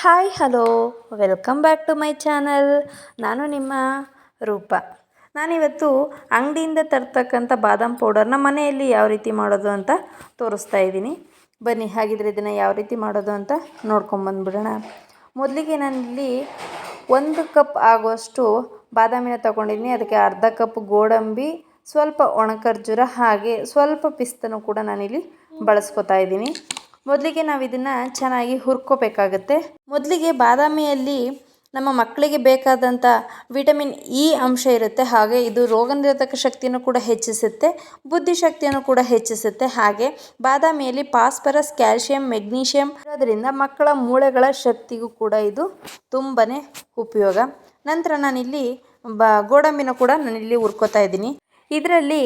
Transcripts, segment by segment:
Hi hello welcome back to my channel. ನಾನು ನಿಮ್ಮ ರೂಪ. ನಾನಿವತ್ತು ಅಂಗಡಿಯಿಂದ ತರ್ತಕ್ಕಂಥ ಬಾದಾಮ್ ಪೌಡರ್ನ ಮನೆಯಲ್ಲಿ ಯಾವ ರೀತಿ ಮಾಡೋದು ಅಂತ ತೋರಿಸ್ತಾ ಇದ್ದೀನಿ. ಬನ್ನಿ, ಹಾಗಿದ್ರೆ ಇದನ್ನು ಯಾವ ರೀತಿ ಮಾಡೋದು ಅಂತ ನೋಡ್ಕೊಂಬಂದ್ಬಿಡೋಣ. ಮೊದಲಿಗೆ ನಾನಿಲ್ಲಿ 1 ಕಪ್ ಆಗುವಷ್ಟು ಬಾದಾಮಿನ ತೊಗೊಂಡಿದ್ದೀನಿ. ಅದಕ್ಕೆ ಅರ್ಧ ಕಪ್ ಗೋಡಂಬಿ, ಸ್ವಲ್ಪ ಒಣಖರ್ಜೂರ, ಹಾಗೆ ಸ್ವಲ್ಪ ಪಿಸ್ತನೂ ಕೂಡ ನಾನಿಲ್ಲಿ ಬಳಸ್ಕೊತಾ ಇದ್ದೀನಿ. ಮೊದಲಿಗೆ ನಾವು ಇದನ್ನು ಚೆನ್ನಾಗಿ ಹುರ್ಕೋಬೇಕಾಗತ್ತೆ. ಮೊದಲಿಗೆ ಬಾದಾಮಿಯಲ್ಲಿ ನಮ್ಮ ಮಕ್ಕಳಿಗೆ ಬೇಕಾದಂಥ ವಿಟಮಿನ್ ಇ ಅಂಶ ಇರುತ್ತೆ. ಹಾಗೆ ಇದು ರೋಗನಿರೋಧಕ ಶಕ್ತಿಯನ್ನು ಕೂಡ ಹೆಚ್ಚಿಸುತ್ತೆ, ಬುದ್ಧಿಶಕ್ತಿಯನ್ನು ಕೂಡ ಹೆಚ್ಚಿಸುತ್ತೆ. ಹಾಗೆ ಬಾದಾಮಿಯಲ್ಲಿ ಫಾಸ್ಫರಸ್, ಕ್ಯಾಲ್ಶಿಯಂ, ಮೆಗ್ನೀಷಿಯಂ ಇರೋದ್ರಿಂದ ಮಕ್ಕಳ ಮೂಳೆಗಳ ಶಕ್ತಿಗೂ ಕೂಡ ಇದು ತುಂಬಾ ಉಪಯೋಗ. ನಂತರ ನಾನಿಲ್ಲಿ ಗೋಡಂಬಿನ ಕೂಡ ನಾನಿಲ್ಲಿ ಹುರ್ಕೋತಾ ಇದ್ದೀನಿ. ಇದರಲ್ಲಿ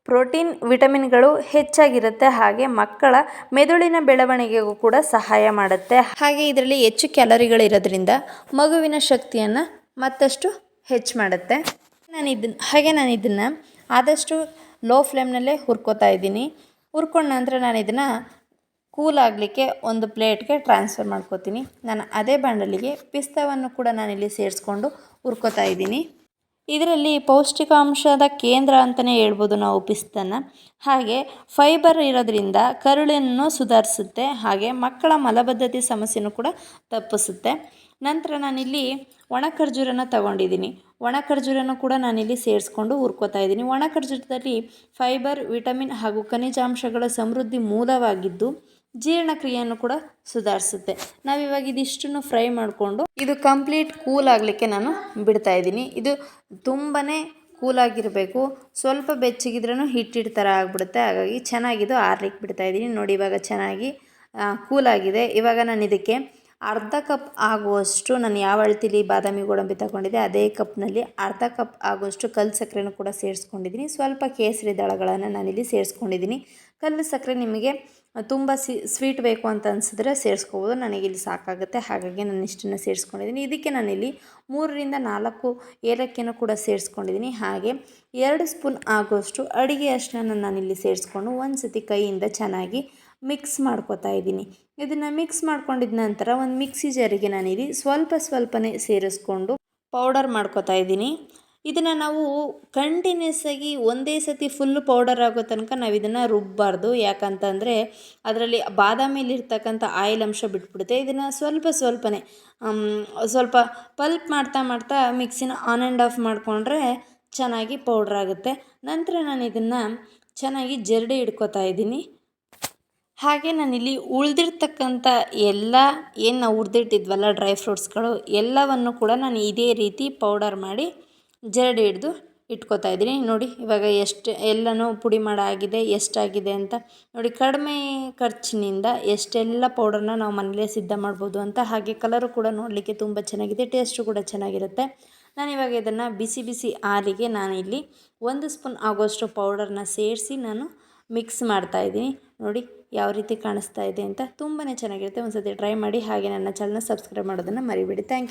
ಪ್ರೋಟೀನ್, ವಿಟಮಿನ್ಗಳು ಹೆಚ್ಚಾಗಿರುತ್ತೆ. ಹಾಗೆ ಮಕ್ಕಳ ಮೆದುಳಿನ ಬೆಳವಣಿಗೆಗೂ ಕೂಡ ಸಹಾಯ ಮಾಡುತ್ತೆ. ಹಾಗೆ ಇದರಲ್ಲಿ ಹೆಚ್ಚು ಕ್ಯಾಲರಿಗಳಿರೋದ್ರಿಂದ ಮಗುವಿನ ಶಕ್ತಿಯನ್ನು ಮತ್ತಷ್ಟು ಹೆಚ್ಚು ಮಾಡುತ್ತೆ. ನಾನು ಇದನ್ನು ಆದಷ್ಟು ಲೋ ಫ್ಲೇಮ್ನಲ್ಲೇ ಹುರ್ಕೋತಾ ಇದ್ದೀನಿ. ಹುರ್ಕೊಂಡ ನಂತರ ನಾನು ಇದನ್ನು ಕೂಲ್ ಆಗಲಿಕ್ಕೆ ಒಂದು ಪ್ಲೇಟ್ಗೆ ಟ್ರಾನ್ಸ್ಫರ್ ಮಾಡ್ಕೋತೀನಿ. ನಾನು ಅದೇ ಬಾಣಲಿಗೆ ಪಿಸ್ತವನ್ನು ಕೂಡ ನಾನಿಲ್ಲಿ ಸೇರಿಸ್ಕೊಂಡು ಹುರ್ಕೋತಾ ಇದ್ದೀನಿ. ಇದರಲ್ಲಿ ಪೌಷ್ಟಿಕಾಂಶದ ಕೇಂದ್ರ ಅಂತಲೇ ಹೇಳ್ಬೋದು ನಾವು ಪಿಸ್ತನ. ಹಾಗೆ ಫೈಬರ್ ಇರೋದ್ರಿಂದ ಕರುಳನ್ನು ಸುಧಾರಿಸುತ್ತೆ. ಹಾಗೆ ಮಕ್ಕಳ ಮಲಬದ್ಧತೆ ಸಮಸ್ಯೆನೂ ಕೂಡ ತಪ್ಪಿಸುತ್ತೆ. ನಂತರ ನಾನಿಲ್ಲಿ ಒಣ ಖರ್ಜೂರನ ತಗೊಂಡಿದ್ದೀನಿ. ಒಣ ಖರ್ಜೂರನ ಕೂಡ ನಾನಿಲ್ಲಿ ಸೇರಿಸ್ಕೊಂಡು ಹುರ್ಕೋತಾ ಇದ್ದೀನಿ. ಒಣ ಖರ್ಜೂರದಲ್ಲಿ ಫೈಬರ್, ವಿಟಮಿನ್ ಹಾಗೂ ಖನಿಜಾಂಶಗಳ ಸಮೃದ್ಧಿ ಮೂಲವಾಗಿದ್ದು ಜೀರ್ಣಕ್ರಿಯೆಯನ್ನು ಕೂಡ ಸುಧಾರಿಸುತ್ತೆ. ನಾವಿವಾಗ ಇದಿಷ್ಟನ್ನು ಫ್ರೈ ಮಾಡಿಕೊಂಡು ಇದು ಕಂಪ್ಲೀಟ್ ಕೂಲ್ ಆಗಲಿಕ್ಕೆ ನಾನು ಬಿಡ್ತಾ ಇದ್ದೀನಿ. ಇದು ತುಂಬಾ ಕೂಲಾಗಿರಬೇಕು. ಸ್ವಲ್ಪ ಬೆಚ್ಚಗಿದ್ರೂ ಹಿಟ್ಟಿಟ್ಟು ಥರ ಆಗಿಬಿಡುತ್ತೆ. ಹಾಗಾಗಿ ಚೆನ್ನಾಗಿದು ಆರ್ಲಿಕ್ಕೆ ಬಿಡ್ತಾ ಇದ್ದೀನಿ. ನೋಡಿ, ಇವಾಗ ಚೆನ್ನಾಗಿ ಕೂಲಾಗಿದೆ. ಇವಾಗ ನಾನು ಇದಕ್ಕೆ ಅರ್ಧ ಕಪ್ ಆಗುವಷ್ಟು, ನಾನು ಯಾವ ಅಳತೆಲಿ ಬಾದಾಮಿ ಗೋಡಂಬಿ ತಗೊಂಡಿದ್ದೆ ಅದೇ ಕಪ್ನಲ್ಲಿ ಅರ್ಧ ಕಪ್ ಆಗುವಷ್ಟು ಕಲ್ಲು ಸಕ್ಕರೆನೂ ಕೂಡ ಸೇರಿಸ್ಕೊಂಡಿದ್ದೀನಿ. ಸ್ವಲ್ಪ ಕೇಸರಿ ದಳಗಳನ್ನು ನಾನಿಲ್ಲಿ ಸೇರಿಸ್ಕೊಂಡಿದ್ದೀನಿ. ಕಲ್ಲು ಸಕ್ಕರೆ ನಿಮಗೆ ತುಂಬ ಸ್ವೀಟ್ ಬೇಕು ಅಂತ ಅನಿಸಿದ್ರೆ ಸೇರಿಸ್ಕೋಬೋದು. ನನಗಿಲ್ಲಿ ಸಾಕಾಗುತ್ತೆ, ಹಾಗಾಗಿ ನಾನು ಇಷ್ಟನ್ನು ಸೇರಿಸ್ಕೊಂಡಿದ್ದೀನಿ. ಇದಕ್ಕೆ ನಾನಿಲ್ಲಿ 3ರಿಂದ 4 ಏಲಕ್ಕಿಯನ್ನು ಕೂಡ ಸೇರಿಸ್ಕೊಂಡಿದ್ದೀನಿ. ಹಾಗೆ 2 ಸ್ಪೂನ್ ಆಗುವಷ್ಟು ಅಡುಗೆ ಅರಿಶಿನ ನಾನಿಲ್ಲಿ ಸೇರಿಸ್ಕೊಂಡು ಒಂದು ಸತಿ ಕೈಯಿಂದ ಚೆನ್ನಾಗಿ ಮಿಕ್ಸ್ ಮಾಡ್ಕೋತಾ ಇದ್ದೀನಿ. ಇದನ್ನು ಮಿಕ್ಸ್ ಮಾಡ್ಕೊಂಡಿದ ನಂತರ ಒಂದು ಮಿಕ್ಸಿ ಜಾರಿಗೆ ನಾನಿಲ್ಲಿ ಸ್ವಲ್ಪನೇ ಸೇರಿಸ್ಕೊಂಡು ಪೌಡರ್ ಮಾಡ್ಕೋತಾ ಇದ್ದೀನಿ. ಇದನ್ನು ನಾವು ಕಂಟಿನ್ಯೂಸ್ ಆಗಿ ಒಂದೇ ಸತಿ ಫುಲ್ಲು ಪೌಡರ್ ಆಗೋ ತನಕ ನಾವು ಇದನ್ನು ರುಬ್ಬಾರ್ದು. ಯಾಕಂತಂದರೆ ಅದರಲ್ಲಿ ಬಾದಾಮಿಲಿರ್ತಕ್ಕಂಥ ಆಯಿಲ್ ಅಂಶ ಬಿಟ್ಬಿಡುತ್ತೆ. ಇದನ್ನು ಸ್ವಲ್ಪನೇ ಸ್ವಲ್ಪ ಪಲ್ಪ್ ಮಾಡ್ತಾ ಮಿಕ್ಸಿನ ಆನ್ ಆ್ಯಂಡ್ ಆಫ್ ಮಾಡಿಕೊಂಡ್ರೆ ಚೆನ್ನಾಗಿ ಪೌಡ್ರ್ ಆಗುತ್ತೆ. ನಂತರ ನಾನು ಇದನ್ನು ಚೆನ್ನಾಗಿ ಜರಡಿ ಹಿಡ್ಕೋತಾ ಇದ್ದೀನಿ. ಹಾಗೆ ನಾನಿಲ್ಲಿ ಉಳಿದಿರ್ತಕ್ಕಂಥ ಎಲ್ಲ ಏನು ನಾವು ಹುರಿದಿಟ್ಟಿದ್ವಲ್ಲ ಡ್ರೈ ಫ್ರೂಟ್ಸ್ಗಳು ಎಲ್ಲವನ್ನು ಕೂಡ ನಾನು ಇದೇ ರೀತಿ ಪೌಡರ್ ಮಾಡಿ ಜರಡಿ ಹಿಡಿದು ಇಟ್ಕೋತಾ ಇದ್ದೀನಿ. ನೋಡಿ, ಇವಾಗ ಎಲ್ಲನೂ ಪುಡಿ ಮಾಡಾಗಿದೆ, ಎಷ್ಟಾಗಿದೆ ಅಂತ ನೋಡಿ. ಕಡಿಮೆ ಖರ್ಚಿನಿಂದ ಎಷ್ಟೆಲ್ಲ ಪೌಡರ್ನ ನಾವು ಮನೇಲೇ ಸಿದ್ಧ ಮಾಡ್ಬೋದು ಅಂತ. ಹಾಗೆ ಕಲರು ಕೂಡ ನೋಡಲಿಕ್ಕೆ ತುಂಬ ಚೆನ್ನಾಗಿದೆ, ಟೇಸ್ಟು ಕೂಡ ಚೆನ್ನಾಗಿರುತ್ತೆ. ನಾನಿವಾಗ ಇದನ್ನು ಬಿಸಿ ಹಾಲಿಗೆ ನಾನಿಲ್ಲಿ 1 ಸ್ಪೂನ್ ಆಗೋಷ್ಟು ಪೌಡರ್ನ ಸೇರಿಸಿ ನಾನು ಮಿಕ್ಸ್ ಮಾಡ್ತಾಯಿದ್ದೀನಿ. ನೋಡಿ ಯಾವ ರೀತಿ ಕಾಣಿಸ್ತಾ ಇದೆ ಅಂತ. ತುಂಬಾ ಚೆನ್ನಾಗಿರುತ್ತೆ. ಒಂದು ಸತಿ ಟ್ರೈ ಮಾಡಿ. ಹಾಗೆ ನನ್ನ ಚಾನಲ್ನ ಸಬ್ಸ್ಕ್ರೈಬ್ ಮಾಡೋದನ್ನು ಮರಿಬೇಡಿ. Thank you.